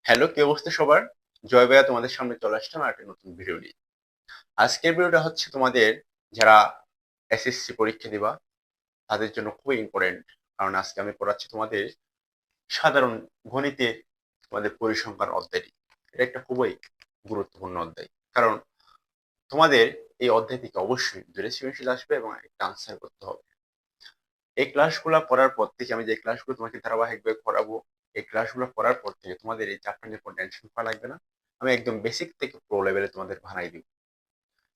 Hello, কি অবস্থা সবার? জয় ভাইয়া তোমাদের সামনে চলে আসলাম আর একটা নতুন ভিডিও নিয়ে। আজকের ভিডিওটা হচ্ছে তোমাদের যারা এসএসসি পরীক্ষা দিবা তাদের জন্য খুবই ইম্পর্টেন্ট। কারণ আজকে আমি পড়াচ্ছি তোমাদের সাধারণ গণিতে তোমাদের পরিসংখ্যান অধ্যায়টি। এটা একটা খুবই গুরুত্বপূর্ণ অধ্যায়। কারণ তোমাদের এই অধ্যায় থেকে অবশ্যই দুটো সৃজনশীল আসবে এবং একটা আনসার করতে হবে। এই ক্লাসগুলো পড়ার পর থেকে আমি যে ক্লাসগুলো তোমাকে ধারাবাহিকভাবে করাবো, এই ক্লাসগুলো করার পর থেকে তোমাদের এই চ্যাপ্টার নিয়ে কোনো টেনশন করা লাগবে না। আমি একদম বেসিক থেকে প্রো লেভেলে তোমাদের বানাই দিব।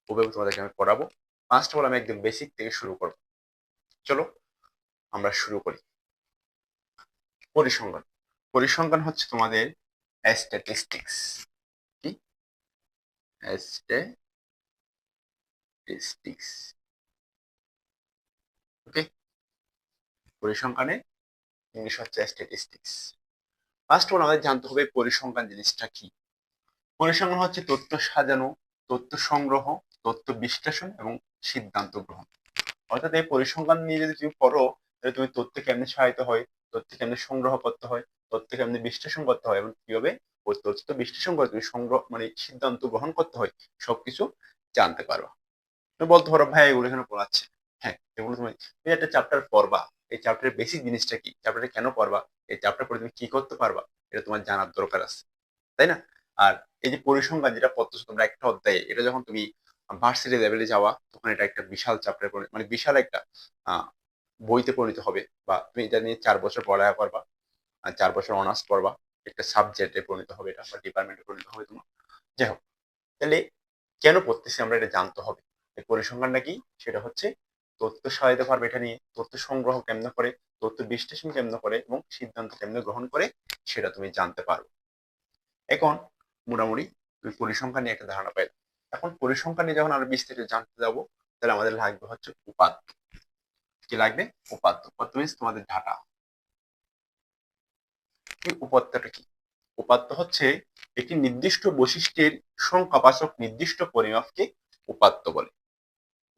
ওভাবে তোমাদেরকে আমি পড়াবো। ফার্স্ট অফ অল আমি একদম বেসিক থেকে শুরু করব। চলো আমরা শুরু করি। পরিসংখ্যান। পরিসংখ্যান হচ্ছে তোমাদের স্ট্যাটিস্টিক্স। কি? স্ট্যাটিস্টিক্স। ওকে, পরিসংখ্যানে ইংলিশ হচ্ছে স্ট্যাটিস্টিক্স। ফার্স্ট অফ অল আমাদের জানতে হবে পরিসংখ্যান জিনিসটা কি। পরিসংখ্যান হচ্ছে তথ্য সাজানো, তথ্য সংগ্রহ, তথ্য বিশ্লেষণ এবং সিদ্ধান্ত গ্রহণ। অর্থাৎ এই পরিসংখ্যান নিয়ে যদি তুমি পড়ো, তাহলে তুমি তথ্য কেমনে সহায়তা হয়, তথ্য কেমনে সংগ্রহ করতে হয়, তথ্য কেমনে বিশ্লেষণ করতে হয় এবং কিভাবে ওই তথ্য বিশ্লেষণ করে তুমি সংগ্রহ মানে সিদ্ধান্ত গ্রহণ করতে হয় সবকিছু জানতে পারবা। তুমি বলতে পারো ভাই এগুলো এখানে পড়াচ্ছে। হ্যাঁ, এগুলো তুমি একটা চ্যাপ্টার পড়বা, এই চ্যাপ্টারের বেসিক জিনিসটা কি, চ্যাপ্টারটা কেন পড়বা, এই চ্যাপ্টার পড়ে তুমি কি করতে পারবা, এটা তোমার জানার দরকার আছে, তাই না? আর এই যে পরিসংখ্যান যেটা পড়তেছো তোমরা একটা অধ্যায়ে, এটা যখন তুমি ভার্সিটি লেভেলে যাওয়া তখন এটা একটা বিশাল চ্যাপ্টার, মানে বিশাল একটা আহ, বইতে পরিণত হবে। বা তুমি এটা নিয়ে 4 বছর পড়ালেখা করবা, আর 4 বছর অনার্স পড়বা, একটা সাবজেক্টে পরিণত হবে এটা, বা ডিপার্টমেন্টে পরিণত হবে তোমার। যাই হোক, তাহলে কেন পড়তেছি আমরা এটা জানতে হবে। এই পরিসংখ্যানটা কি, সেটা হচ্ছে তথ্য সহায়তা পারবে, এটা নিয়ে তথ্য সংগ্রহ কেমনে করে, তথ্য বিশ্লেষণ কেমনে করে এবং সিদ্ধান্ত কেমনে গ্রহণ করে সেটা তুমি জানতে পারবে। এখন মোটামুটি তুমি পরিসংখ্যান নিয়ে একটা ধারণা পাইলে, এখন পরিসংখ্যান নিয়ে যখন আরো বিস্তারিত জানতে যাবো, তাহলে আমাদের লাগবে হচ্ছে উপাত্ত। কি লাগবে? উপাত্ত। উপাত্ত মিনস তোমাদের ডাটা। কি উপাত্তটা কি? উপাত্ত হচ্ছে একটি নির্দিষ্ট বৈশিষ্ট্যের সংখ্যাবাচক নির্দিষ্ট পরিমাপকে উপাত্ত বলে।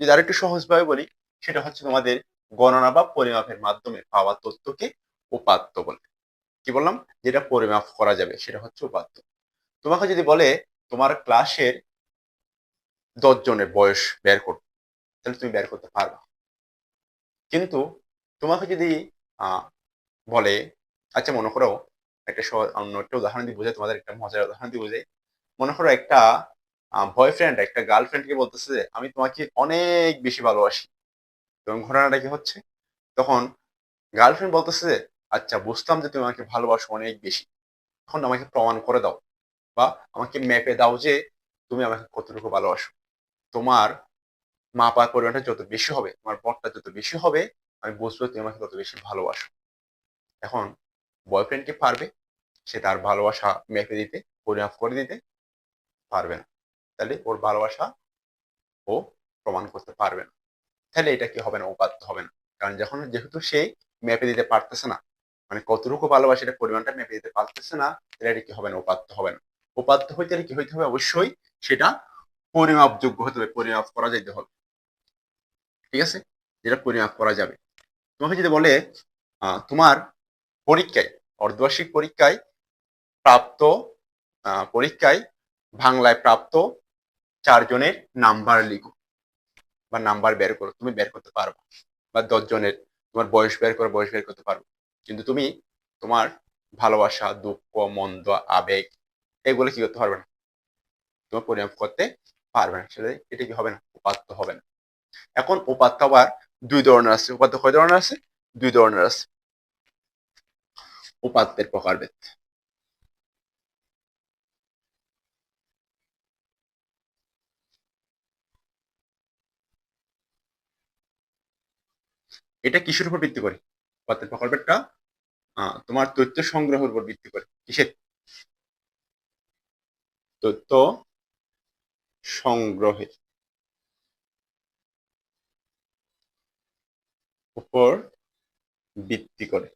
যদি আরেকটু সহজভাবে বলি, সেটা হচ্ছে তোমাদের গণনা বা পরিমাপের মাধ্যমে পাওয়া তথ্যকে উপাত্ত বলে। কি বললাম? যেটা পরিমাপ করা যাবে সেটা হচ্ছে উপাত্ত। তোমাকে যদি বলে তোমার ক্লাসের 10 জনের বয়স বের করো, তাহলে তুমি বের করতে পারবা। কিন্তু তোমাকে যদি আহ বলে, আচ্ছা মনে করো একটা অন্য একটা উদাহরণ দিয়ে বোঝাই, তোমাদের একটা মজার উদাহরণ দিয়ে বোঝাই। মনে করো একটা বয়ফ্রেন্ড একটা গার্লফ্রেন্ডকে বলতেছে যে আমি তোমাকে অনেক বেশি ভালোবাসি। তখন ঘটনাটা কি হচ্ছে? তখন গার্লফ্রেন্ড বলতেছে যে আচ্ছা বুঝলাম যে তুমি আমাকে ভালোবাসো অনেক বেশি, এখন আমাকে প্রমাণ করে দাও বা আমাকে মেপে দাও যে তুমি আমাকে কতটুকু ভালোবাসো। তোমার মাপার পরিমাণটা যত বেশি হবে, তোমার বরটা যত বেশি হবে, আমি বুঝবো তুমি আমাকে তত বেশি ভালোবাসো। এখন বয়ফ্রেন্ড কি পারবে সে তার ভালোবাসা মেপে দিতে, পরিমাপ করে দিতে? পারবে না। তাহলে ওর ভালোবাসা ও প্রমাণ করতে পারবে না। তাহলে এটা কি হবে না? উপাত্ত হবে না। কারণ যখন যেহেতু সে মেপে দিতে পারতেছে না, মানে কতটুকু ভালোবাসা এটা পরিমাণটা মেপে দিতে পারতেছে না, তাহলে এটা কি হবে না? উপাত্ত হবে না। উপাত্ত হইতে কি হইতে হবে? অবশ্যই সেটা পরিমাপযোগ্য হতে হবে, পরিমাপ করা যেতে হবে। ঠিক আছে? যেটা পরিমাপ করা যাবে। তোমাকে যদি বলে তোমার পরীক্ষায়, অর্ধবার্ষিক পরীক্ষায় প্রাপ্ত পরীক্ষায় বাংলায় প্রাপ্ত 4 জনের নাম্বার লিখো বা নাম্বার বের করো, তুমি বের করতে পারবে। বা 10 জনের তোমার বয়স বের করো, বয়স বের করতে পারবে। কিন্তু তুমি তোমার ভালোবাসা, দুঃখ, মন্দ, আবেগ এগুলো কি করতে পারবে না, তোমার পরিমাপ করতে পারবে না। সেটা এটা কি হবে না? উপাত্ত হবে না। এখন উপাত্ত আবার 2 ধরনের আছে। উপাত্ত কয় ধরনের আছে? 2 ধরনের আছে। উপাত্তের প্রকারভেদ। এটা কিসের উপর ভিত্তি করে? উপাত্তের প্রকারভেদটা তোমার তথ্য সংগ্রহের উপর ভিত্তি করে। কিসের? তথ্য সংগ্রহের উপর ভিত্তি করে।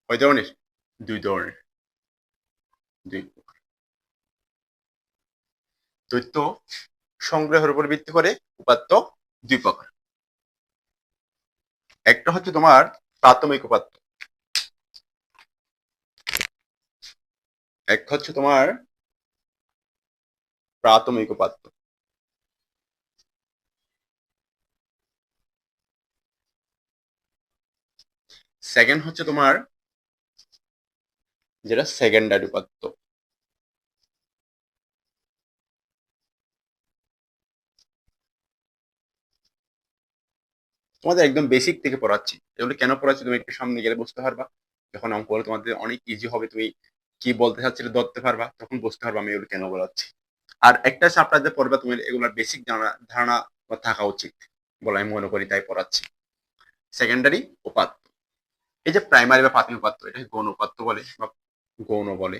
কয় ধরনের? 2 ধরনের। দুই প্রকার। তথ্য সংগ্রহের উপর ভিত্তি করে উপাত্ত 2 প্রকার। একটা হচ্ছে তোমার প্রাথমিক উপাত্ত। এক হচ্ছে তোমার প্রাথমিক উপাত্ত, সেকেন্ড হচ্ছে তোমার যেটা সেকেন্ডারি উপাত্ত, তোমাদের একদম বেসিক থেকে পড়াচ্ছি, এগুলো কেন পড়াচ্ছি তুমি একটু সামনে গেলে বুঝতে পারবা। যখন অঙ্ক হলে তোমাদের অনেক ইজি হবে, তুমি কি বলতে চাচ্ছিলে ধরতে পারবা, তখন বুঝতে পারবা আমি এগুলো কেন বলাচ্ছি। আর একটা চ্যাপ্টার যে পড়বে তুমি এগুলোর বেসিক ধারণা থাকা উচিত বলে আমি মনে করি, তাই পড়াচ্ছি। সেকেন্ডারি উপাত্ত, এই যে প্রাইমারি বা প্রাথমিক উপাত্ত, এটাকে গৌণ উপাত্ত বলে বা গৌণ বলে,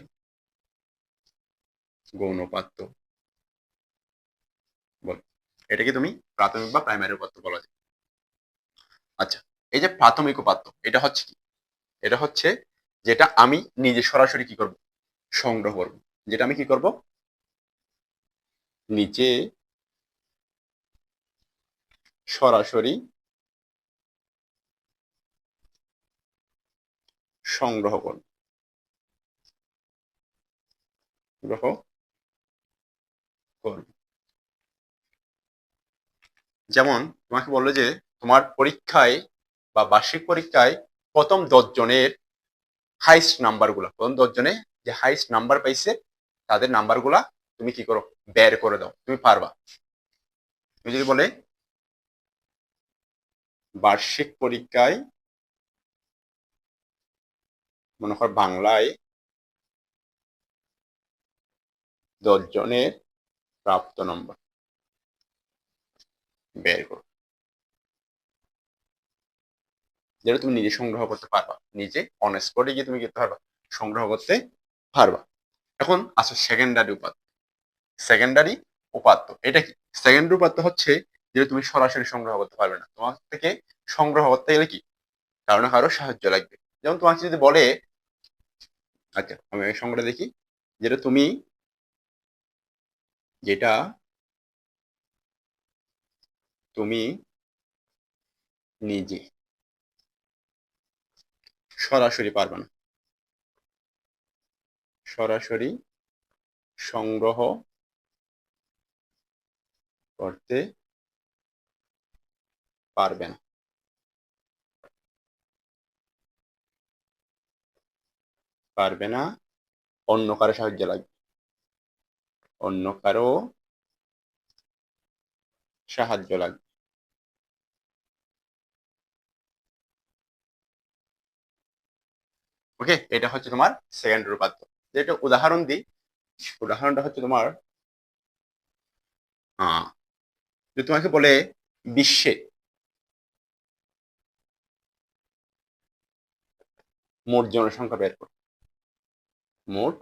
গৌণ উপাত্ত বলে। এটাকে তুমি প্রাথমিক বা প্রাইমারি উপাত্ত বলা যায়। আচ্ছা, এই যে প্রাথমিক উপাত্ত, এটা হচ্ছে কি? এটা হচ্ছে যেটা আমি নিজে সরাসরি কি করব, সংগ্রহ করব। যেটা আমি কি করব, নিচে সরাসরি সংগ্রহ করব, সংগ্রহ করব। যেমন তোমাকে বললো যে তোমার পরীক্ষায় বা বার্ষিক পরীক্ষায় প্রথম 10 জনের হাইস্ট নাম্বার গুলা, প্রথম 10 জনে যে হাইস্ট নাম্বার পাইছে তাদের নাম্বার গুলা তুমি কি করো, বের করে দাও, তুমি পারবা। তুমি যদি বলে বার্ষিক পরীক্ষায় মনে কর বাংলায় 10 জনের প্রাপ্ত নম্বর বের করো, যেটা তুমি নিজে সংগ্রহ করতে পারবা, নিজে অন স্পটে গিয়ে তুমি করতে পারবা, সংগ্রহ করতে পারবা। এখন আসো সেকেন্ডারি উপাত্ত। সেকেন্ডারি উপাত্ত এটা কি? সেকেন্ডারি উপাত্ত হচ্ছে যেটা তুমি সরাসরি সংগ্রহ করতে পারবে না, তোমার থেকে সংগ্রহ করতে গেলে কি কারো না কারো সাহায্য লাগবে। যেমন তোমাকে যদি বলে, আচ্ছা আমি এই সংখ্যাটা দেখি, যেটা তুমি যেটা তুমি নিজে সরাসরি পারবে না, সরাসরি সংগ্রহ করতে পারবে না, পারবে না, অন্য কারো সাহায্য লাগবে, অন্য কারো সাহায্য লাগবে। ওকে, এটা হচ্ছে তোমার সেকেন্ডারি উপাত্ত। যেটা উদাহরণ দিই, উদাহরণটা হচ্ছে তোমার যে তোমাকে বলে বিশ্বে মোট জনসংখ্যা বের করো, মোট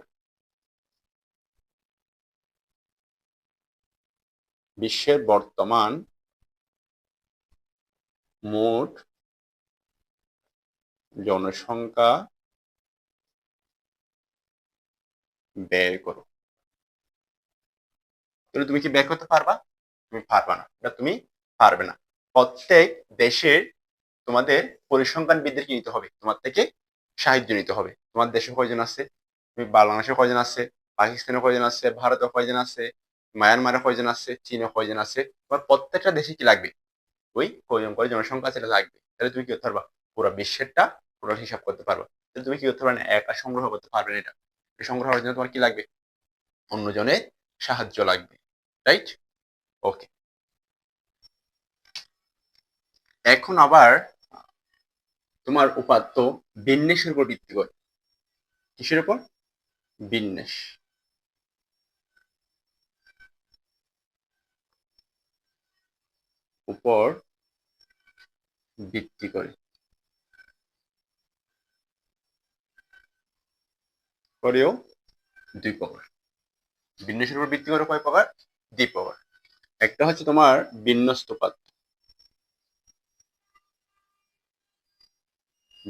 বিশ্বের বর্তমান মোট জনসংখ্যা বের করো। তাহলে তুমি কি বের করতে পারবা? তুমি পারবা না, এটা তুমি পারবে না। প্রত্যেক দেশের তোমাদের পরিসংখ্যান বিদ্যা কি নিতে হবে, তোমার থেকে সাহায্য নিতে হবে। তোমার দেশে কয়জন আছে, তুমি বাংলাদেশে কয়জন আছে, পাকিস্তানে কয়জন আছে, ভারতে কয়জন আছে, মায়ানমারে কয়জন আছে, চীনে কয়জন আছে, তোমার প্রত্যেকটা দেশে কি লাগবে, ওই কয়জন করে জনসংখ্যা সেটা লাগবে। তাহলে তুমি কি করতে পারবা, পুরো বিশ্বেরটা পুরো হিসাব করতে পারবা। তাহলে তুমি কি করতে পারবে না, একা সংগ্রহ করতে পারবে না। এটা সংগ্রহ করার জন্য তোমার কি লাগবে, অন্যজনের সাহায্য লাগবে, রাইট? ওকে, এখন আবার তোমার উপাত্ত বিন্যাসের উপর ভিত্তি করে। কিসের উপর? বিন্যাস, উপর ভিত্তি করে, করেও দুই প্রকার। বিন্যাসের উপর ভিত্তি করে কয় প্রকার? দুই প্রকার। একটা হচ্ছে তোমার বিন্যস্ত উপাত্ত,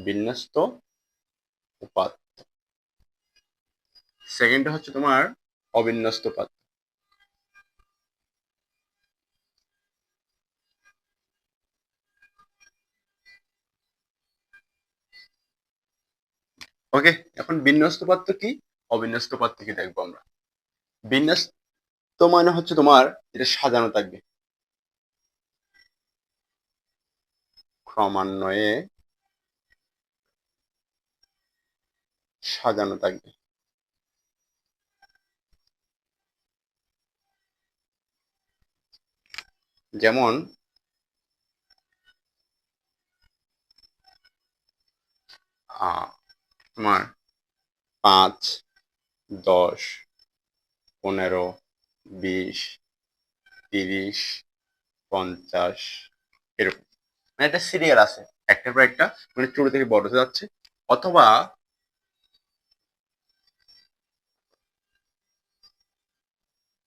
বিন্যস্ত উপাত্ত। সেকেন্ড হচ্ছে তোমার অবিন্যস্ত উপাত্ত। ওকে, এখন বিন্যস্ত উপাত্ত কি, অবিন্যস্ত পদ থেকে দেখবো আমরা। বিন্যস্ত মানে হচ্ছে তোমার যেটা সাজানো থাকবে, ক্রমান্বয়ে সাজানো থাকবে। যেমন তোমার 5, 10, 15, 20, 30, 50 এরকম, মানে একটা সিরিয়াল আছে একটার পর একটা, মানে ছোট থেকে বড় হতে যাচ্ছে। অথবা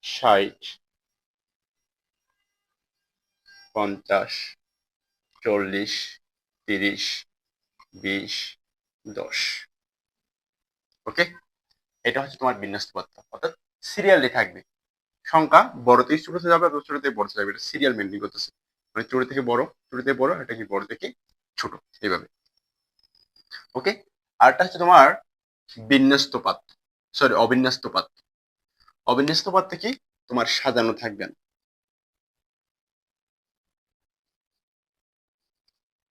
60, 50, 40, 30, 20, 10। ওকে, এটা হচ্ছে তোমার বিন্যস্ত পদ, অর্থাৎ সিরিয়ালি থাকবে। সংখ্যা বড় থেকে ছোট হতে যাবে, ছোট থেকে বড় হতে যাবে, এটা সিরিয়াল মেনটেন করতেছে, মানে ছোট থেকে বড়, ছোট থেকে বড়, এটা কি বড় থেকে ছোট, এইভাবে। ওকে, আরটা হচ্ছে তোমার বিন্যস্ত পাত, সরি অবিন্যস্ত পাত। অবিন্যস্ত পাত কি তোমার সাজানো থাকবে না,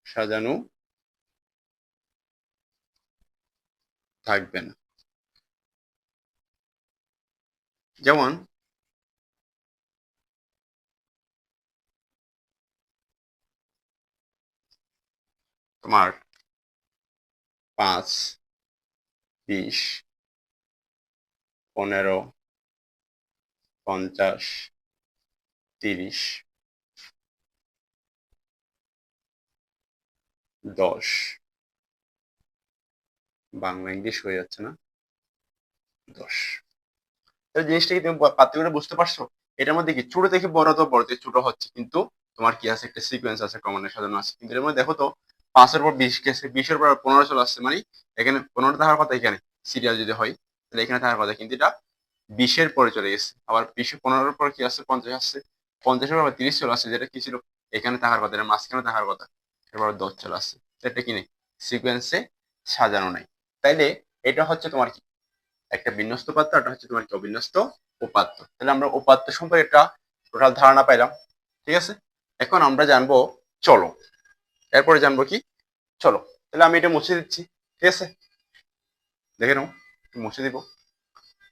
সাজানো থাকবে না। যেমন তোমার 5, 20, 15, 50, 30, 10, বাংলা ইংলিশ হয়ে যাচ্ছে না, 10। জিনিসটা কি তুমি পার্থক্যটা বুঝতে পারছো? এটার মধ্যে কি ছোট থেকে বড়, তো বড় থেকে ছোট হচ্ছে, কিন্তু তোমার কি আছে, একটা সিকোয়েন্স আছে, ক্রমান্বয়ে সাজানো আছে। কিন্তু এর মধ্যে দেখো তো 5-এর পর 20 গেছে, 20-এর পর 15 চলে আসছে, মানে এখানে 15 থাকার কথা, এখানে সিরিয়াল যদি হয় তাহলে এখানে থাকার কথা, কিন্তু এটা 20-এর পরে চলে গেছে। আবার 15-এর পর কি আসছে, 50 আসছে, 50-এর পর 30 চলে আসছে, যেটা কি ছিল এখানে থাকার কথা, এটা মাঝখানে থাকার কথা, এরপর 10 চলে আসছে। এটা কি নেই, সিকোয়েন্সে সাজানো নাই। তাইলে এটা হচ্ছে তোমার কি একটা বিন্যস্ত উপাত্ত, এটা হচ্ছে তোমার কি অবিন্যস্ত উপাত্ত। তাহলে আমরা উপাত্ত সম্পর্কে একটা টোটাল ধারণা পাইলাম, ঠিক আছে। এখন আমরা জানবো চলো, এরপরে জানবো কি চলো। তাহলে আমি এটা মুছে দিচ্ছি, ঠিক আছে, দেখে নাও, মুছে দিব।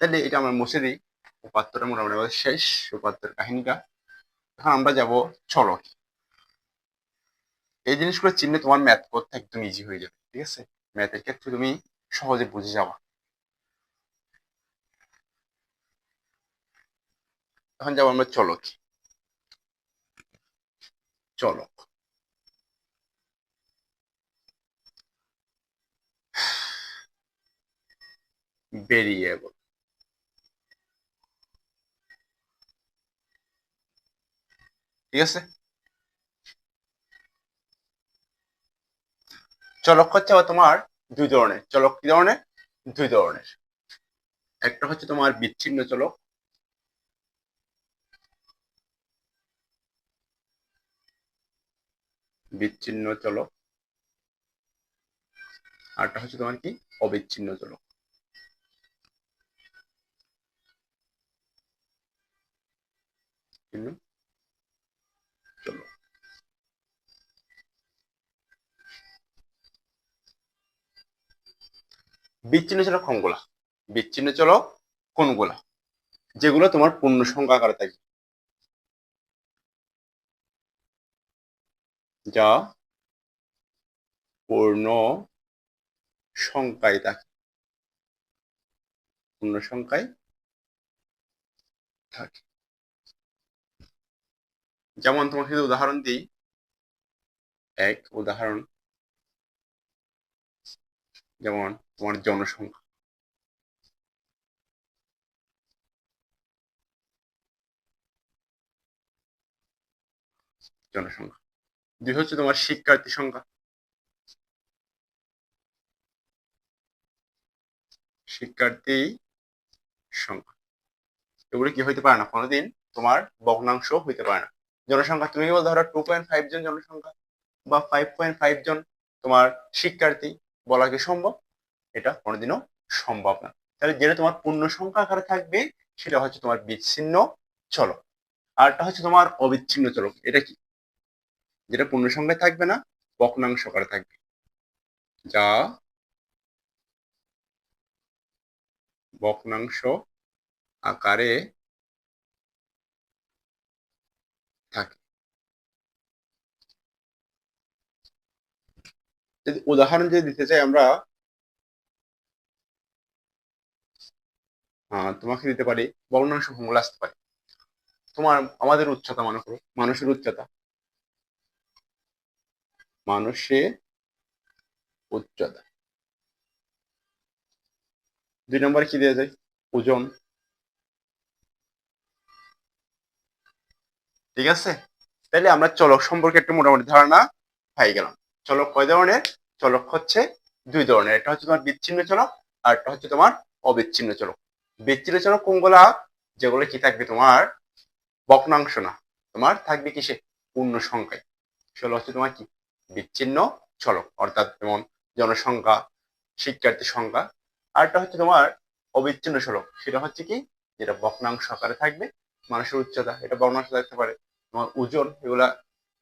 তাহলে এটা আমরা মুছে দিই, উপাত্তটা মোটামুটি আমাদের শেষ, উপাত্তের কাহিনীটা। এখন আমরা যাব চলো। এই জিনিসগুলো চিনলে তোমার ম্যাথ করতে একদম ইজি হয়ে যাবে, ঠিক আছে, ম্যাথের ক্ষেত্রে তুমি সহজে বুঝে যাবা। এখন যাবো আমরা চলো, চলো ভেরিয়েবল, ঠিক আছে। চলক হচ্ছে আবার তোমার দুই ধরনের। চলক কি ধরনের? দুই ধরনের। একটা হচ্ছে তোমার বিচ্ছিন্ন চলক, বিচ্ছিন্ন চলক, আরটা হচ্ছে তোমার কি অবিচ্ছিন্ন চলক, বিচ্ছিন্ন চলক। বিচ্ছিন্ন চলক কোনগুলা? বিচ্ছিন্ন চলক কোনগুলা? যেগুলো তোমার পূর্ণ সংখ্যা আকারে থাকে, যা পূর্ণ সংখ্যায় থাকে, পূর্ণ সংখ্যায় থাকে। যেমন তোমাকে যদি উদাহরণ দিই, এক উদাহরণ, যেমন তোমার জনসংখ্যা, জনসংখ্যা। দুই হচ্ছে তোমার শিক্ষার্থী সংখ্যা, শিক্ষার্থী সংখ্যা। এগুলো কি হইতে পারে না কোনোদিন, তোমার ভগ্নাংশ হইতে পারে না। জনসংখ্যা তুমি কি বল, ধরো 2.5 জন জনসংখ্যা বা 5.5 জন তোমার শিক্ষার্থী, বলা কি সম্ভব? এটা কোনোদিনও সম্ভব না। তাহলে যেটা তোমার পূর্ণ সংখ্যা আকারে থাকবে সেটা হচ্ছে তোমার বিচ্ছিন্ন চলক, আরটা হচ্ছে তোমার অবিচ্ছিন্ন চলক। এটা কি? যেটা পূর্ণ সংখ্যায় থাকবে না, ভগ্নাংশ আকারে থাকবে, যা ভগ্নাংশ আকারে থাকে। যদি উদাহরণ যদি দিতে চাই আমরা, তোমাকে দিতে পারি ভগ্নাংশ ফর্মুলা আসতে পারে। তোমার আমাদের উচ্চতা মনে করো, মানুষের উচ্চতা, মানুষের উচ্চতা 2 নম্বরে কি দেওয়া যায়? ওজন। ঠিক আছে, তাহলে আমরা চলক সম্পর্কে একটু মোটামুটি ধারণা পাই গেলাম। চলক কয় ধরনের? চলক হচ্ছে 2 ধরনের, একটা হচ্ছে তোমার বিচ্ছিন্ন চলক আর একটা হচ্ছে তোমার অবিচ্ছিন্ন চলক। বিচ্ছিন্ন চলক কোনগুলা? যেগুলো কি থাকবে তোমার ভগ্নাংশ না, তোমার থাকবে কিসে? পূর্ণ সংখ্যায়। সেগুলো হচ্ছে তোমার কি বিচ্ছিন্ন চলক, অর্থাৎ যেমন জনসংখ্যা, শিক্ষার্থী সংখ্যা। আরটা হচ্ছে তোমার অবিচ্ছিন্ন চলক, সেটা হচ্ছে কি যেটা ভগ্নাংশ আকারে থাকবে। মানুষের উচ্চতা, এটা ভগ্নাংশ থাকতে পারে। তোমার ওজন, এগুলা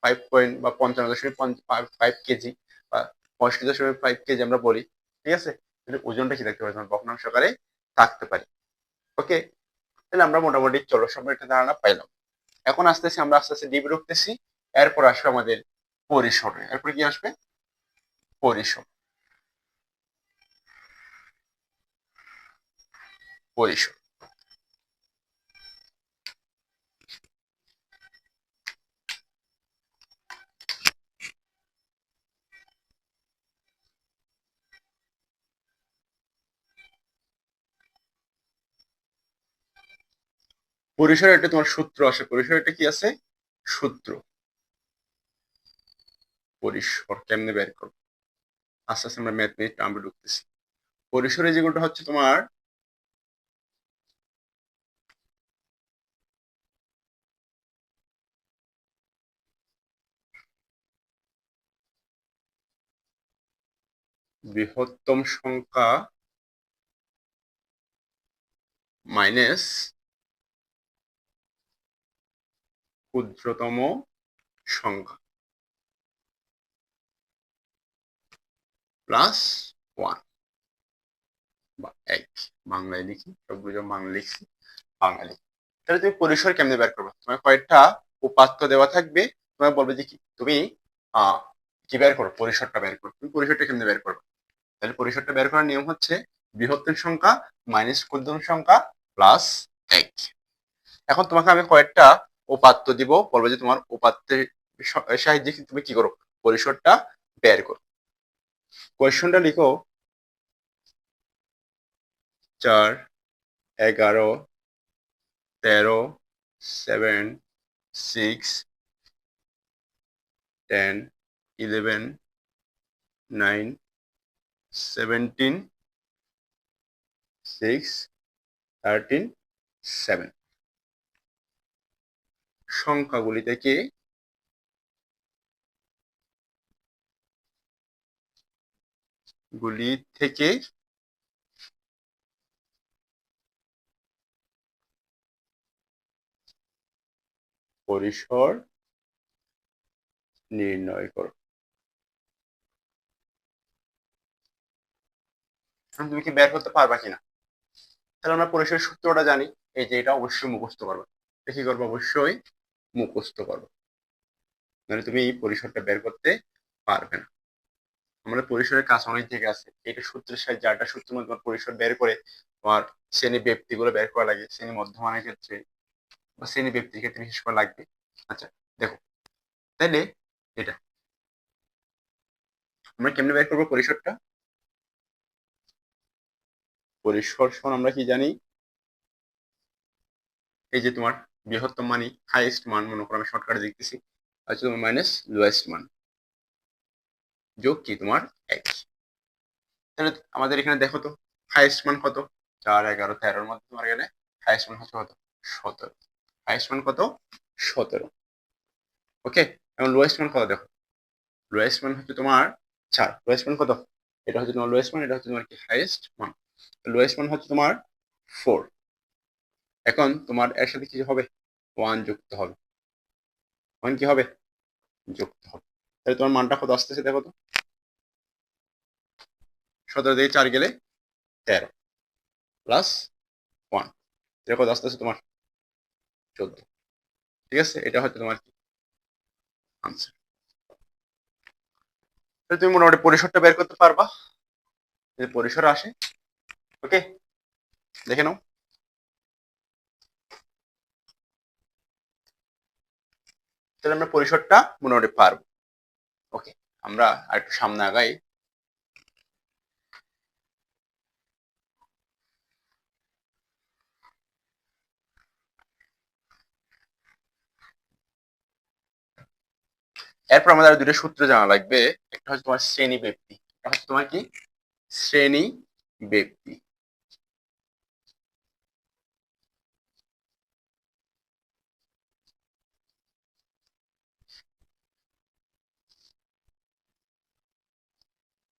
55.55 কেজি বা 65.5 কেজি আমরা বলি। ঠিক আছে, ওজনটা কি থাকতে পারে? তোমার ভগ্নাংশ আকারে থাকতে পারে। ওকে, তাহলে আমরা মোটামুটি চলক সম্পর্কে একটা ধারণা পাইলাম। এখন আস্তে আস্তে ডিবে ঢুকতেছি। এরপর আসবে আমাদের পরিসরে। এরপর কি আসবে? পরিসর। পরিসর পরিসরে একটা তোমার সূত্র আসে। পরিসরে একটা কি আছে? সূত্র। পরিসর কেমনে বের করবো? আস্তে আস্তে আমরা ম্যাথমেটিক টার্মে ঢুকতেছি। পরিসরে যেগুলোটা হচ্ছে তোমার বৃহত্তম সংখ্যা মাইনাস ক্ষুদ্রতম সংখ্যা প্লাস 1 বা 1। বাংলায় লিখি, সবগুলো বাংলা লিখছি, বাংলা লিখি। তাহলে তুমি পরিসর কেমনে বের করবে? তোমার কয়েকটা উপাত্ত দেওয়া থাকবে, তোমার বলবে যে কি তুমি আহ কি বের করো, পরিসরটা বের করো। তুমি পরিসরটা কেমনে বের করবে? তাহলে পরিসরটা বের করার নিয়ম হচ্ছে বৃহত্তম সংখ্যা মাইনাস ক্ষুদ্রতম সংখ্যা প্লাস 1। এখন তোমাকে আমি কয়েকটা উপাত্ত দিব, বলবো যে তোমার উপাত্তের সাহায্যে তুমি কি করো, পরিসরটা বের করো। কোয়েশ্চনটা লিখো 4, 11, 13, 7, 6, 10, 11, 9, 17, 6, 13, 7 সংখ্যাগুলি থেকে পরিসর নির্ণয় করো। তুমি কি বের করতে পারবা কিনা? তাহলে আমরা পরিসরের সূত্রটা জানি, এই যে এটা অবশ্যই মুখস্থ করবে। এটা কি করবো? অবশ্যই মুখস্থ করবো, মানে তুমি পরিসরটা বের করতে পারবে না। আমাদের পরিসরের কাজ অনেক জায়গায় আছে, এটা সূত্রের সাহায্যে, যারটা সূত্রের মধ্যে তোমার পরিসর বের করে তোমার শ্রেণী ব্যক্তি গুলো বের করা লাগে, শ্রেণী মধ্যমানের ক্ষেত্রে বা শ্রেণী ব্যক্তির ক্ষেত্রে বিশেষ করে লাগবে। আচ্ছা দেখো, তাহলে এটা আমরা কেমনে বের করবো পরিসরটা? পরিসর সমান আমরা কি জানি, এই যে তোমার বৃহত্তম মানই হাইয়েস্ট মান, মনে করো আমি শর্টকাটে দেখতেছি, আচ্ছা তোমার মাইনাস লোয়েস্ট মান যোগ কি তোমার 1। তাহলে আমাদের এখানে দেখো তো হাইয়েস্ট মান কত? 4, 11, 13 মধ্যে তোমার এখানে হাইয়েস্ট মান হচ্ছে কত? 17। হাইয়েস্ট মান কত? 17। ওকে, এখন লোয়েস্ট মান কত দেখো? লোয়েস্ট মান হচ্ছে তোমার 4। লোয়েস্ট মান কত? এটা হচ্ছে তোমার লোয়েস্ট মান, এটা হচ্ছে তোমার কি হাইয়েস্ট মান। লোয়েস্ট মান হচ্ছে তোমার 4। এখন তোমার এর সাথে কি হবে, 1 যুক্ত হবে, 1 কি হবে, যুক্ত হবে। তাহলে তোমার মানটা কত আসতেছে দেখো তো, 17 দিয়ে 4 গেলে 13 প্লাস 1, এটা কত আসতেছে তোমার 14। ঠিক আছে, এটা হচ্ছে তোমার কি আনসার। তাহলে তুমি মোটামুটি পরিসরটা বের করতে পারবা, যদি পরিসর আসে। ওকে, দেখে নাও। তাহলে আমরা পরিসরটা মোটামুটি পারবো। ওকে, আমরা আরেকটু সামনে আগাই। এরপর আমাদের দুটো সূত্র জানা লাগবে। একটা হচ্ছে তোমার শ্রেণী ব্যক্তি, একটা হচ্ছে তোমার কি শ্রেণী ব্যক্তি।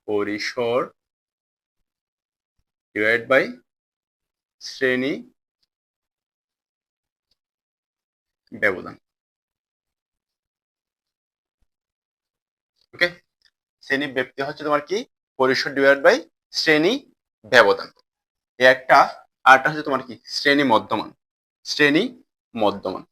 পরিসর ডিভাইড বাই শ্রেণী ব্যবধান। ওকে, শ্রেণী ব্যক্তি হচ্ছে তোমার কি পরিসর ডিভাইড বাই শ্রেণী ব্যবধান, এই একটা। আরটা হচ্ছে তোমার কি শ্রেণী মধ্যমান, শ্রেণী মধ্যমান।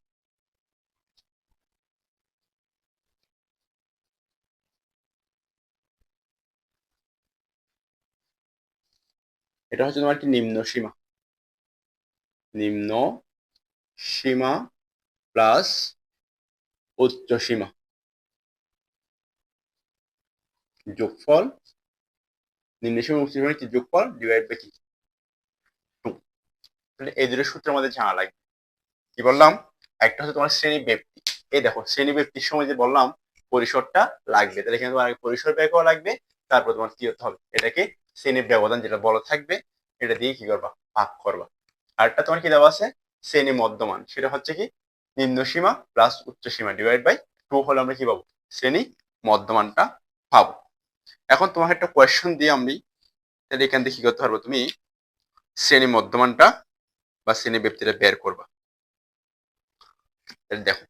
এটা হচ্ছে তোমার কি নিম্ন সীমা, নিম্ন সীমা প্লাস উচ্চ সীমা যোগফল, নিম্ন সীমা উচ্চ সীমা কি যোগফল ডিভাইড বাই কি 2। তাহলে এই দুটো সূত্র আমাদের জানা লাগবে। কি বললাম, একটা হচ্ছে তোমার শ্রেণী ব্যক্তি। এই দেখো শ্রেণী ব্যক্তির সময় যে বললাম পরিসরটা লাগবে, তাহলে এখানে তোমার আগে পরিসর বের করা লাগবে, তারপর তোমার কি হতে হবে, এটাকে শ্রেণীর ব্যবধান যেটা বলা থাকবে এটা দিয়ে কি করবা, ভাগ করবা। আরেকটা তোমার কি দেওয়া আছে শ্রেণী মধ্যমান, সেটা হচ্ছে কি নিম্ন সীমা প্লাস উচ্চ সীমা ডিভাইড বাই 2 হলে আমরা কি পাবো, শ্রেণী মধ্যমানটা পাবো। এখন তোমাকে একটা কোয়েশ্চন দিয়ে আমি, তাহলে এখান থেকে কি করতে পারবো, তুমি শ্রেণী মধ্যমানটা বা শ্রেণী ব্যক্তিটা বের করবা। তাহলে দেখো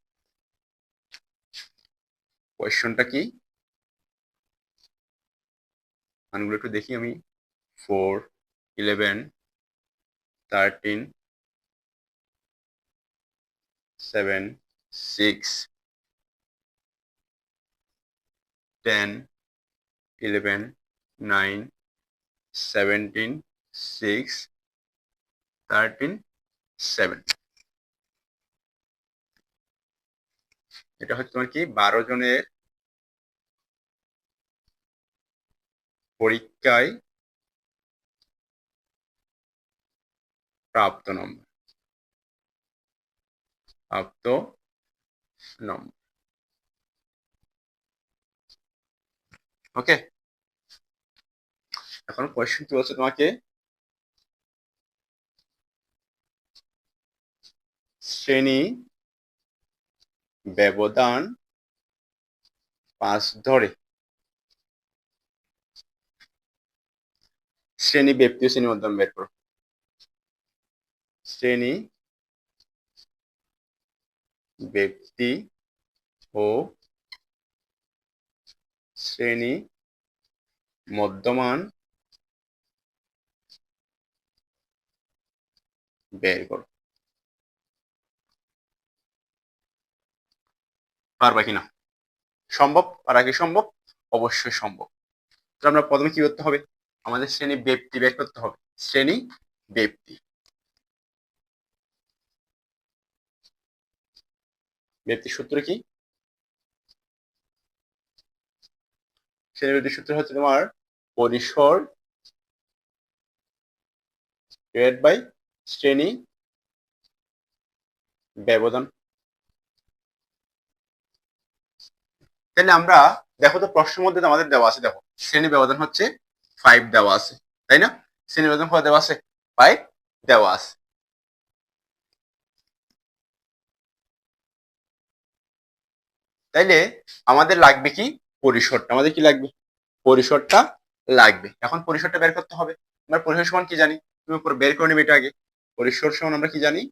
কোয়েশ্চনটা কি, মানগুলো একটু দেখি আমি। 4, 11, 13, 7, 6, 10, 11, 9, 17, 6, 13, 7। এটা হচ্ছে তোমার কি 12 জনের পরীক্ষায় প্রাপ্ত নম্বর, প্রাপ্ত নম্বর। ওকে, এখন কোয়েশ্চন কি বলছে তোমাকে, শ্রেণী ব্যবধান 5 ধরে শ্রেণী ব্যক্তি ও শ্রেণী মধ্যমান বের করো। শ্রেণী ব্যক্তি ও শ্রেণী মধ্যমান বের করো। পারবা কিনা, সম্ভব, পারা কি সম্ভব, অবশ্যই সম্ভব। তো আমরা প্রথমে কি করতে হবে, আমাদের শ্রেণী ব্যক্তি বের করতে হবে। শ্রেণী ব্যক্তি, ব্যক্তির সূত্র কি, শ্রেণী ব্যক্তির সূত্র হচ্ছে তোমার পরিসর ডিভাইড বাই শ্রেণী ব্যবধান। তাহলে আমরা দেখো তো প্রশ্নের মধ্যে আমাদের দেওয়া আছে, দেখো শ্রেণী ব্যবধান হচ্ছে 5 দেওয়া আছে, তাই না? শ্রেণী ব্যবধান কত দেওয়া আছে, 5 দেওয়া আছে। তাইলে আমাদের লাগবে কি পরিসরটা, আমাদের কি লাগবে, পরিসরটা লাগবে। এখন পরিসরটা বের করতে হবে। আমরা পরিসর সমান কি জানি, তুমি বের করে নেবে এটা আগে। পরিসর সমান আমরা কি জানি,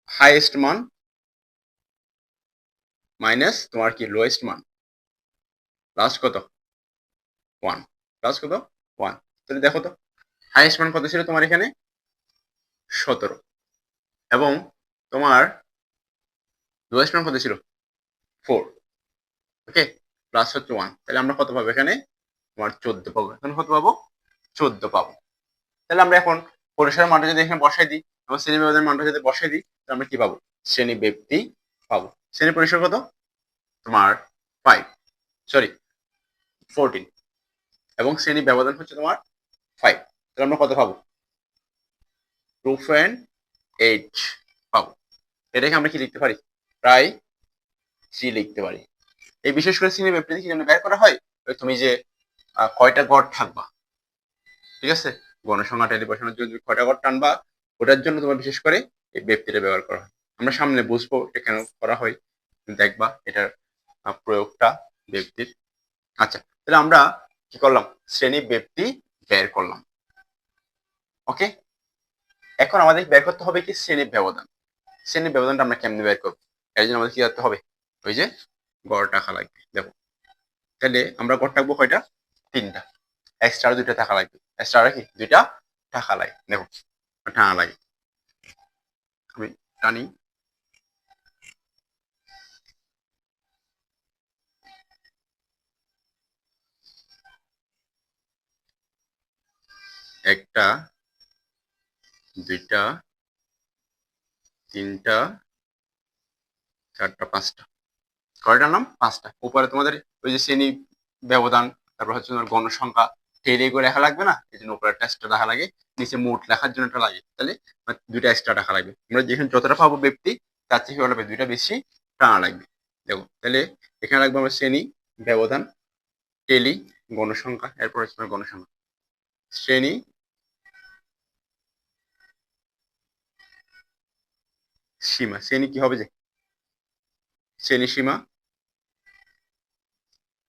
হাইয়েস্ট মান মাইনাস তোমার কি লোয়েস্ট মান প্লাস কত 1, প্লাস কত 1। তাহলে দেখো তো হাইয়েস্ট মান কত ছিল তোমার এখানে 17, এবং তোমার লোয়েস্ট মান কত ছিল 4। ওকে, প্লাস হচ্ছে 1, তাহলে আমরা কত পাবো এখানে তোমার 14 পাবো। এখন কত পাবো 14 পাবো। তাহলে আমরা এখন পরিসরের মানটা যদি এখানে বসাই দিই এবং শ্রেণী ব্যবধানের মানটা যদি বসাই দিই, তাহলে আমরা কি পাবো শ্রেণী ব্যক্তি পাবো। শ্রেণী পরিসর কত তোমার 5, সরি 14, এবং শ্রেণী ব্যবধান হচ্ছে তোমার 5। তাহলে আমরা কত পাবো 2.8 পাবো। এটাকে আমরা কি লিখতে পারি প্রায় 3 লিখতে পারি। এই বিশেষ করে শ্রেণী ব্যক্তি কি জন্য বের করা হয়, তুমি যে কয়টা গড় থাকবা, ঠিক আছে, গণসংখ্যা টেলি বসানোর জন্য কয়টা গড় টানবা, ওটার জন্য তোমার বিশেষ করে এই ব্যক্তিটা ব্যবহার করা হয়। আমরা সামনে বুঝবো এটা কেন করা হয়, দেখবা এটার প্রয়োগটা ব্যক্তির। আচ্ছা, তাহলে আমরা কি করলাম শ্রেণী ব্যক্তি বের করলাম। ওকে, এখন আমাদের বের করতে হবে কি শ্রেণী ব্যবধান। শ্রেণী ব্যবধানটা আমরা কেমনে বের করবো, এর জন্য আমাদের কি করতে হবে, ওই যে গড় টাকা লাগবে। দেখো তাহলে আমরা গড় টাকবো কয়টা 3টা, এক্সট্রা 2টা টাকা লাগবে, এক্সট্রা কি 2টা টাকা লাগে। দেখো টাকা লাগে, আমি টানি, একটা 2টা 3টা 4টা 5টা, কয়টা নাম 5টা। উপরে তোমাদের ওই যে শ্রেণী ব্যবধান, তারপর হচ্ছে তোমার গণসংখ্যা টেলে করে লেখা লাগবে না, এই জন্য উপরে টেস্টটা লেখা লাগে, নিচে মোট লেখার জন্য এটা লাগে। তাহলে 2টা এক্সট্রা টাকা লাগবে। আমরা যেখানে যতটা পাবো ব্যক্তি তার থেকে কি 2টা বেশি টাকা লাগবে। দেখো তাহলে এখানে লাগবে আমরা শ্রেণী ব্যবধান টেলি গণসংখ্যা, এরপর হচ্ছে তোমার গণসংখ্যা শ্রেণী সীমা। শ্রেণী কি হবে যে শ্রেণী সীমা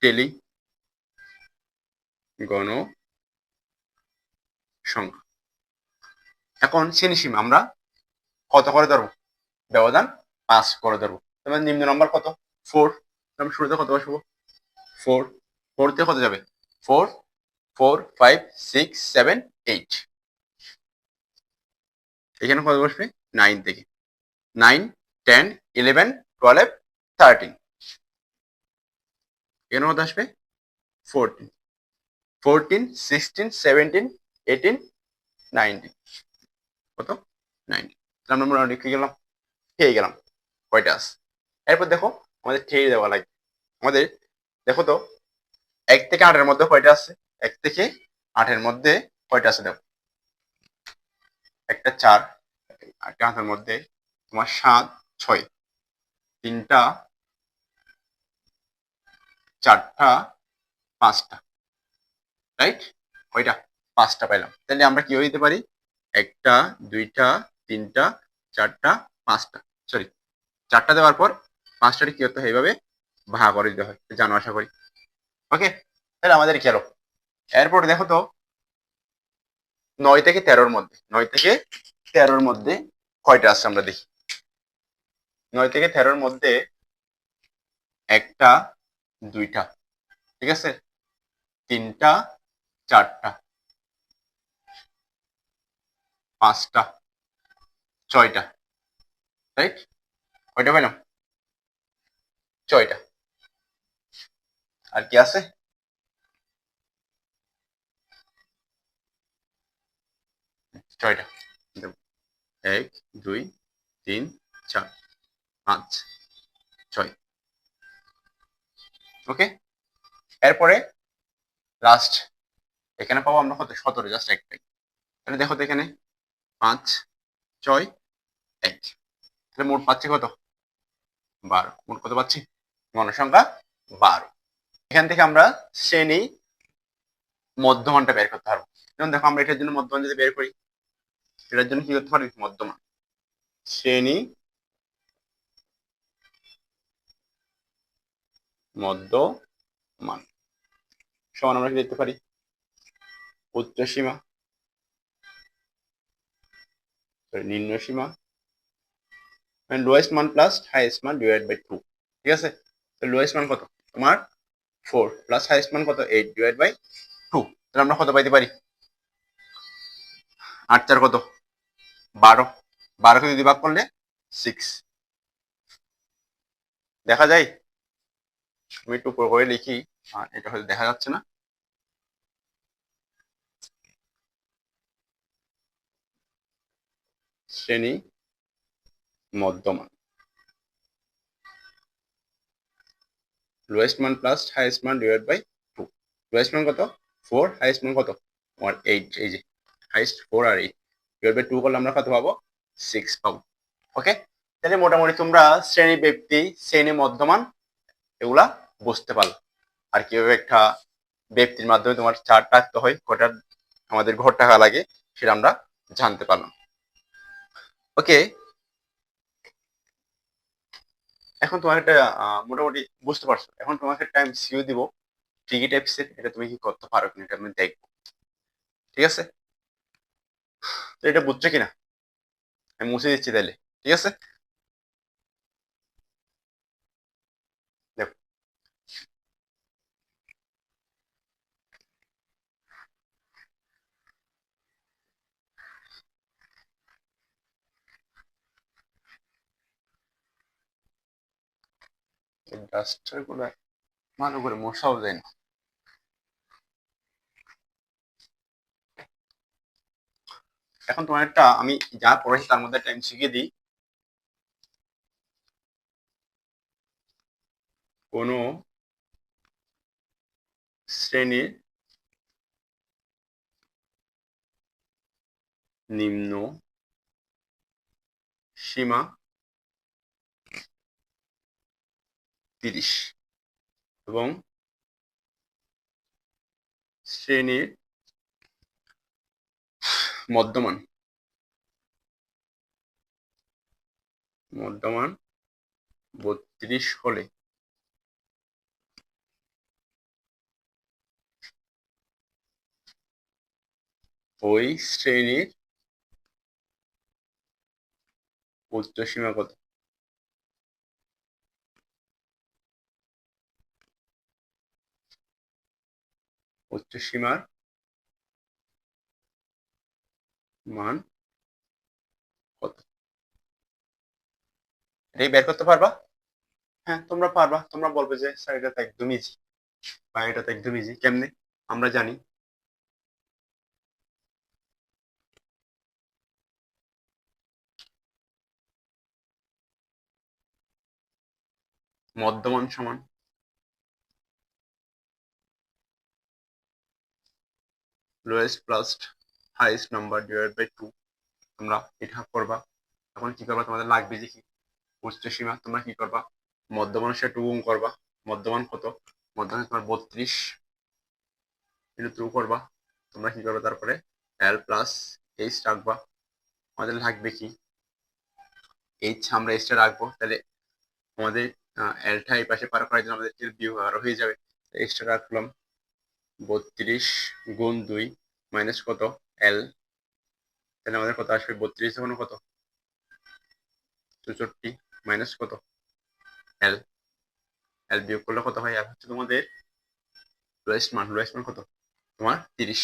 টেলি গণ সংখ্যা। এখন শ্রেণী সীমা আমরা কত করে ধরবো, ব্যবধান 5 করে ধরবো। তোমার নিম্ন নম্বর কত 4, আমি শুরুতে কত বসবো 4, 4 তে কত যাবে 4, 4, 5, 6, 7, 8, এখানে কত বসবে 9 থেকে 9, 10, 11, 12, 13, এখানে কত আসবে 14, 14, 16, 17, 18, 19, কত 19। তাহলে আমরা লিখে গেলাম, পেয়ে গেলাম কয়টা আছে। এরপর দেখো আমাদের ঠেয়ে দেওয়া লাগবে। আমাদের দেখো তো 1 থেকে 8 এর মধ্যে কয়টা আছে, 1 থেকে 8 এর মধ্যে কয়টা আছে দেখো, একটা 4, একটা 8 এর মধ্যে তোমার 7, 6, 3টা 4টা 5টা, রাইট, কয়টা 5টা পাইলাম। তাহলে আমরা কি হইতে পারি 1টা 2টা 3টা 4টা 5টা, সরি 4টা দেওয়ার পর 5টাকে কি করতে হয় এইভাবে ভাগ করে দিতে হয়, জানো আশা করি। ওকে, তাহলে আমাদের কি হলো, এরপর দেখো তো 9 থেকে 13 মধ্যে, 9 থেকে 13 মধ্যে কয়টা আছে আমরা দেখি। 9 থেকে 13 মধ্যে একটা 2টা, ঠিক আছে, 3টা 4টা 5টা 6টা, রাইট, কয়টা পেলাম 6টা। আর কি আছে 6টা, 1, 2, 3, 4, 5, 6। ওকে, এরপরে লাস্ট এখানে পাবো আমরা কত 17, জাস্ট একটাই। তাহলে দেখো তো এখানে 5, 6, 1, তাহলে মোট পাচ্ছি কত 12। মোট কত পাচ্ছি গণসংখ্যা 12। এখান থেকে আমরা শ্রেণী মধ্যমানটা বের করতে পারবো। যেমন দেখো আমরা এটার জন্য মধ্যমান যদি বের করি, এটার জন্য কি করতে পারি মধ্যমান শ্রেণী মধ্যমান সমান আমরা কি লিখতে পারি উচ্চ সীমা নিম্ন সীমা লোয়েস্ট মান প্লাস হাইয়েস্ট মান ডিভাইড বাই 2। ঠিক আছে, তো লোয়েস্ট মান কত তোমার 4 প্লাস হাইয়েস্ট মান কত 8 ডিভাইড বাই 2। তাহলে আমরা কত পাইতে পারি 8 4 কত 12, 12 কে যদি ভাগ করলে 6 দেখা যায়। আমি একটু উপর করে লিখি, এটা হয়তো দেখা যাচ্ছে না। শ্রেণী মধ্যমান লোয়েস্ট মান প্লাস হাইয়েস্ট মান ডিভাইড বাই 2। লোয়েস্ট মান কত 4, হাইয়েস্ট মান কত তোমার 8, এই যে হাইয়েস্ট 4 আর 8 ডিভাইড বাই 2 করলে আমরা কত পাবো 6 পাবো। ওকে, তাহলে মোটামুটি তোমরা শ্রেণী ব্যক্তি শ্রেণী মধ্যমান এগুলা বুঝতে পারলো। আর কিভাবে একটা ব্যক্তির মাধ্যমে তোমার চার্ট রাখতে হয়, কটা আমাদের ঘর টাকা লাগে সেটা আমরা জানতে পারলাম। ওকে, এখন তোমার একটা মোটামুটি বুঝতে পারছো। এখন তোমাকে একটা আমি সিও দিব ট্রিকি টাইপসের, এটা তুমি কি করতে পারো কিনা এটা আমি দেখবো। ঠিক আছে, তো এটা বুঝছো কিনা আমি মুছে দিচ্ছি তাহলে। ঠিক আছে, দেখো ডাস্টার গুলো ভালো করে মশাও যায় না। এখন তোমার একটা আমি যা পড়াইছি তার মধ্যে টাইম শিখিয়ে দিই। কোন শ্রেণীর নিম্ন সীমা 30 এবং শ্রেণীর মধ্যমান 32 হলে ওই শ্রেণীর উচ্চ সীমা কত? উচ্চ সীমার মান কত? এটাই বের করতে পারবা? হ্যাঁ তোমরা পারবা। তোমরা বলবে যে স্যার এটা তো একদম ইজি, বা এটা তো একদম ইজি। কেমনে? আমরা জানি মধ্যমান সমান lowest plus highest number divide by 2। তোমরা এটা করবা। এখন কি করবা, তোমাদের লাগবে যে কি উচ্চ সীমা, তোমরা কি করবা মধ্যমানের সাথে 2 গুণ করবা। মধ্যমান কত? মধ্যমান তোমার 32 কিন্তু 2 করবা। তোমরা কি করবে তারপরে এল প্লাস এইচ রাখবা। আমাদের লাগবে কি এইচ, আমরা এইচটা রাখবো। তাহলে আমাদের এলটা এই পাশে পার করার জন্য আমাদের বিয়োগ আরো হয়ে যাবে। এইচটা রাখলাম 32 গুণ 2 মাইনাস কত এল। তাহলে আমাদের কত আসবে 32 যখন কত 64 মাইনাস কত এল। এল বিয়োগ করলে কত হয়? এল হচ্ছে তোমাদের লোয়েস্ট মান। লোয়েস্ট মান কত তোমার 30।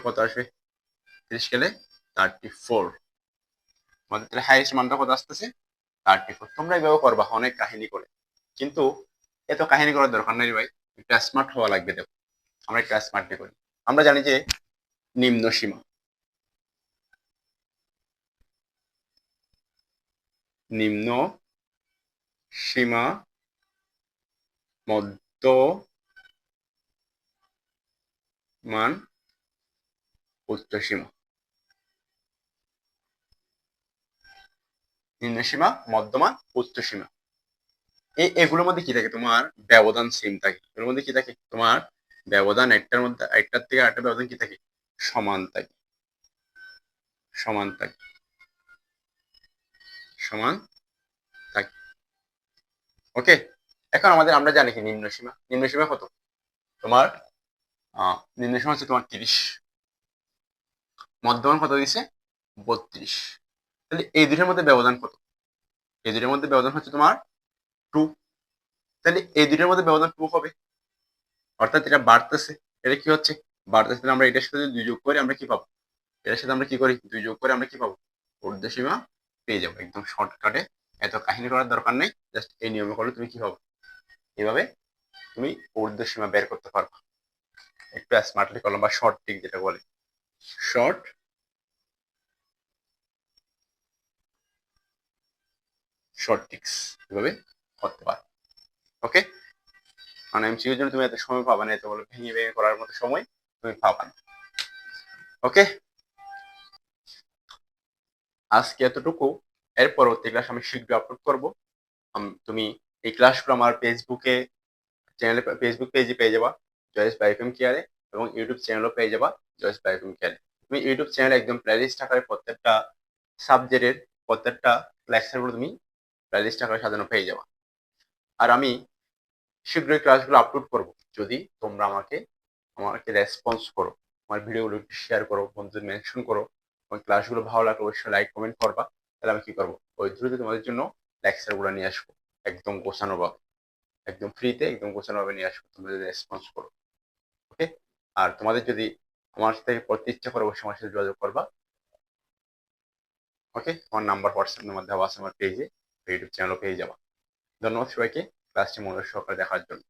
কত আসবে 30 গেলে 34। আমাদের তাহলে হাইয়েস্ট মানটা কত আসতেছে 34। তোমরা এইভাবে করবা অনেক কাহিনী করে, কিন্তু এত কাহিনী করার দরকার নেই ভাই, একটা স্মার্ট হওয়া লাগবে। দেখো আমরা একটা স্মার্ট করি। আমরা জানি যে নিম্ন সীমা, নিম্ন সীমা মধ্য মান উচ্চ সীমা। নিম্ন সীমা মধ্যমান উচ্চ সীমা এগুলোর মধ্যে কি থাকে তোমার ব্যবধান সেম থাকে। এগুলোর মধ্যে কি থাকে তোমার ব্যবধান একটার মধ্যে একটার থেকে আরেকটা ব্যবধান কি থাকে সমান থাকে। সমান থাকে, সমান থাকে। ওকে, এখন আমাদের আমরা জানি কি নিম্ন সীমা। নিম্ন সীমা কত তোমার নিম্ন সীমা হচ্ছে তোমার 30, মধ্যমান কত দিছে 32। তাহলে এই দুটোর মধ্যে ব্যবধান কত? এই দুটোর মধ্যে ব্যবধান হচ্ছে তোমার 2। তাহলে এই দুটোর মধ্যে ব্যবধান 2 হবে, অর্থাৎ এটা বাড়তেছে। এটা কি হচ্ছে? বাড়তেছে। তাহলে আমরা এটার সাথে যদি 2 যোগ করি আমরা কি পাবো? এটার সাথে আমরা কি করি? 2 যোগ করে আমরা কি পাবো? ঊর্ধ্বসীমা পেয়ে যাবো একদম শর্টকাটে। এত কাহিনী করার দরকার নেই, জাস্ট এই নিয়মে করলে তুমি কি পাবো? এভাবে তুমি ঊর্ধ্বসীমা বের করতে পারবে। একটু স্মার্টলি করলাম, বা শর্ট ট্রিক যেটা বলে, শর্ট শর্ট ট্রিক্স এভাবে করতে পারো। ওকে, মানে এমসিকিউর জন্য তুমি এত সময় পাবা না, এত বলে ভেঙে ভেঙে করার মতো সময় তুমি পাবা না। ওকে, আজকে এতটুকু। এর পরবর্তী ক্লাস আমি শীঘ্রই আপলোড করবো। তুমি এই ক্লাসগুলো আমার ফেসবুক পেজে পেয়ে যাবা, জয়েস বায়োকেম কেয়ারে, এবং ইউটিউব চ্যানেলও পেয়ে যাবা, জয়েস বায়োকেম কেয়ারে। তুমি ইউটিউব চ্যানেলে একদম প্লেলিস্ট আকারে প্রত্যেকটা সাবজেক্টের প্রত্যেকটা লেকচারগুলো তুমি প্লেলিস্ট আকারে সাজানো পেয়ে যাবা। আর আমি শীঘ্রই ক্লাসগুলো আপলোড করব, যদি তোমরা আমাকে রেসপন্স করো, আমার ভিডিওগুলো একটু শেয়ার করো, বন্ধুদের মেনশন করো, এবং ক্লাসগুলো ভালো লাগলে অবশ্যই লাইক কমেন্ট করবা। তাহলে আমি কি করবো, ওই দ্রুত তোমাদের জন্য লেকচারগুলো নিয়ে আসবো, একদম গোছানো ভাবে, একদম ফ্রিতে, একদম গোছানো ভাবে নিয়ে আসবো, তোমরা যদি রেসপন্স করো। ওকে, আর তোমাদের যদি আমার সাথে পড়তে ইচ্ছা করে অবশ্যই আমার সাথে যোগাযোগ করবা। ওকে, আমার নাম্বার হোয়াটসঅ্যাপ নাম্বার দেওয়া আছে আমার পেজে, ইউটিউব চ্যানেলও পেয়ে যাবা। ধন্যবাদ সবাইকে ক্লাসটি মনোযোগ সহকারে দেখার জন্য।